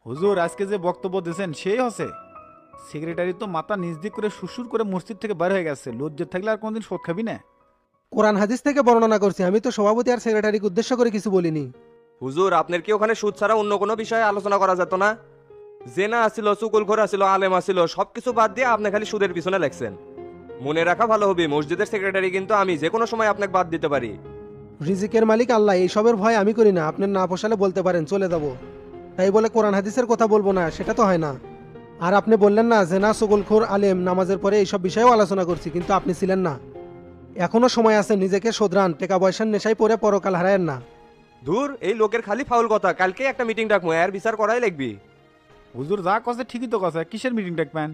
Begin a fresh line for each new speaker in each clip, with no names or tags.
হুজুর আজকে যে বক্তব্য দিয়েছেন সেই হচ্ছে সেক্রেটারি তো মাথা নিজ দিক করে সুসুর করে মসজিদ থেকে বের হয়ে গেছে, লজ্জা থাকলে আর কোনদিন শোধ খাবি না।
কোরআন হাদিস থেকে বর্ণনা করছি, আমি তো সভাপতি আর সেক্রেটারিকে উদ্দেশ্য করে কিছু বলিনি।
হুজুর আপনার কি ওখানে সুদ ছাড়া অন্য কোনো বিষয়ে আলোচনা করা যেত না? জেনা আসিল, চুকুলখোর আসিল, আলেম আসিল, সবকিছু বাদ দিয়ে আপনি খালি সুদের পিছনে লাগছেন। মনে রাখা ভালো হবে, মসজিদের সেক্রেটারি কিন্তু আমি যে কোনো সময় আপনাকে বাদ দিতে পারি।
রিজিকের মালিক আল্লাহ, এইসবের ভয় আমি করি না। আপনার না পোষালে বলতে পারেন, চলে যাব। তাই বলে কোরআন হাদিসের কথা বলবো না, সেটা তো হয় না। আর আপনি বললেন না জেনা সুগলখোর আলেম, নামাজের পরে এইসব বিষয়েও আলোচনা করছি, কিন্তু আপনি ছিলেন না। এখনো সময় আছে, নিজেকে শোধরান, টাকা পয়সার নেশায় পরে পরকাল হারায়েন না।
ধুর, এই লোকের খালি ফাউল কথা। কালকে একটা মিটিং ডাকবো, এর বিচার করাই লাগবি।
হুজুর যা কছে ঠিকই তো কছে, কিসের মিটিং ডাকবেন?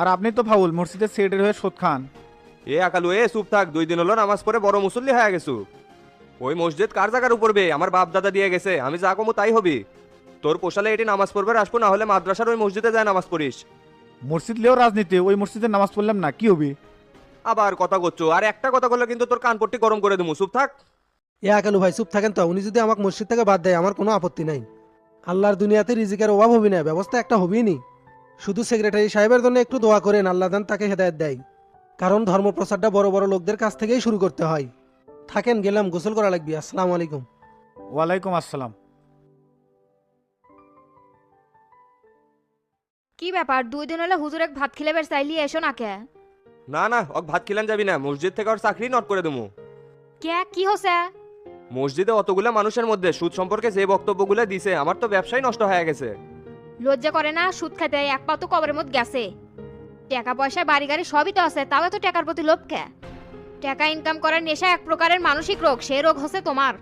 আর আপনি তো ফাউল মসজিদের সেক্রেটারি হয়ে শোধ খান।
এ আকালু, এ চুপ থাক। 2 দিন হলো নামাজ পড়ে বড় মুসল্লি হয়ে গেছু। ওই মসজিদ কার জায়গার উপর বে? আমার বাপ দাদা দিয়ে গেছে, আমি যা কমু তাই হবি। তোর পোষালে এটি নামাজ পড়বে আসবো, না হলে মাদ্রাসার ওই মসজিদে যায় নামাজ পড়িস।
মসজিদ লেও রাজনীতি, ওই মসজিদের নামাজ পড়লাম না কি হবি?
আবার কথা করছো, আর একটা কথা বললে কিন্তু তোর কানপট্টি গরম করে দেবো। চুপ থাক।
এ আকালু ভাই চুপ থাকেন তো। উনি যদি আমাকে মসজিদ থেকে বাদ দেয় আমার কোনো আপত্তি নাই। আল্লাহর দুনিয়াতে রিজিকের অভাব হবি না, ব্যবস্থা একটা হবেই নি। শুধু সেক্রেটারি সাহেবের জন্য একটু দোয়া করেন, আল্লাহ দান তাকে হেদায়েত দেয়। কারণ ধর্মপ্রচারটা বড় বড় লোকদের কাছ থেকেই শুরু করতে হয়। থাকেন, গেলাম, গোসল করা লাগবে। আসসালামু আলাইকুম।
ওয়ালাইকুম আসসালাম।
কি ব্যাপার, 2 দিন হলে হুজুর এক ভাত খিলে বের চাইলি এসো না কে?
না না, ওক ভাত খিলান যাবি না, মসজিদ থেকে ওর চাকরি নট করে দেবো।
কে কি হচ্ছে?
মসজিদে অতগুলা মানুষের মধ্যে সুদ সম্পর্কে যে বক্তব্যগুলো দিছে, আমার তো ব্যবসায় নষ্ট হয়ে গেছে।
লজ্জা করে না? সুদ খাইতে এক পা তো কবরের মধ্যে গেছে। টাকা পয়সা বাড়ি গাড়ি সবই তো আছে, তাও তো টাকার প্রতি লোভ কে? টাকা ইনকাম করার নেশা এক প্রকারের মানসিক রোগ, সেই রোগ হচ্ছে তোমার।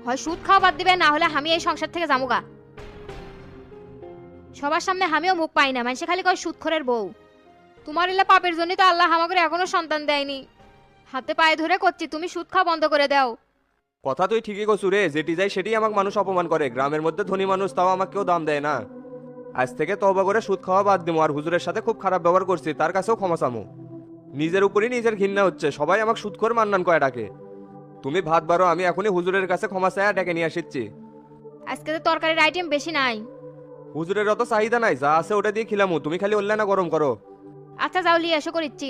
হয় সুদ খাওয়া বাদ দিবে, না হলে আমি এই সংসার থেকে যামুগা। সবার সামনে আমিও মুখ পাই না, মানুষে খালি কয় সুদখোরের বউ। তোমার ইলা পাপের জন্যই তো আল্লাহ আমাকে এখনো সন্তান দেয়নি। হাতে পায়ে ধরে করছি, তুমি সুদ খাওয়া বন্ধ করে দাও।
কথা তুই ঠিকই কছু রে, যেটি যাই সেটি আমাকে মানুষ অপমান করে। গ্রামের মধ্যে ধনী মানুষ, তাও আমাকে কেউ দাম দেয় না। আজ থেকে তওবা করে সুদ খাওয়া বাদ দিমু, আর হুজুরের সাথে খুব খারাপ ব্যবহার করছি, তার কাছেও ক্ষমা চামু। নিজের উপরই নিজের ঘৃণা হচ্ছে, সবাই আমাকে সুদখোর মান্নান কয় ডাকে। তুমি ভাত বারো, আমি এখনই হুজুরের কাছে ক্ষমা চাইয়া ডেকে নিয়ে আসিচ্ছি।
আজকে তো তরকারির আইটেম বেশি নাই।
হুজুরের অত চাহিদা নাই, যা আছে ওটা দিয়ে খিলামু, তুমি খালি উল্লা না গরম করো।
আচ্ছা যাও লিয়ে এসো করিচ্ছি।